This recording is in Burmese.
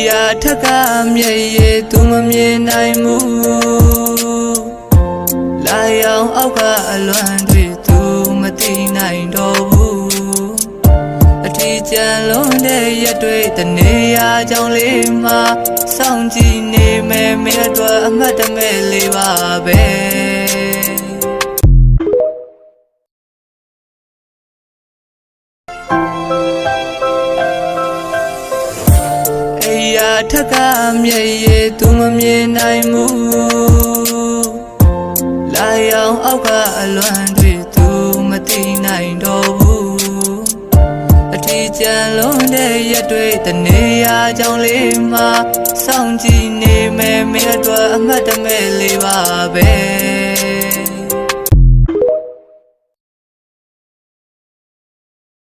ယာထက်ကမျက်ရည်သူမမြင်နိုင်မှုလာရောင်အောက်ကအလွမ်းတွေသူမသိနိုင်တော့ဘူးအထီးကျန်လုံးတဲ့ရက်တွေတနေရာကြောင့်လေးမှာစောင့်ကြည့်နေမယ်မင်းတို့အမှတ်တမဲ့လေးပါပဲထက်ကမျက်ရည်သူမမြင်နိုင်မှုလာရောင်အောက်ကအလွမ်းတွေသူမသိနိုင်တော့ဘူးအထီးကျန်လုံးတဲ့ရက်တွေတနေရာကြောင့်လေးမှာစောင့်ကြည့်နေမယ်မင်းတို့အမှတ်တမဲ့လေးပါပဲ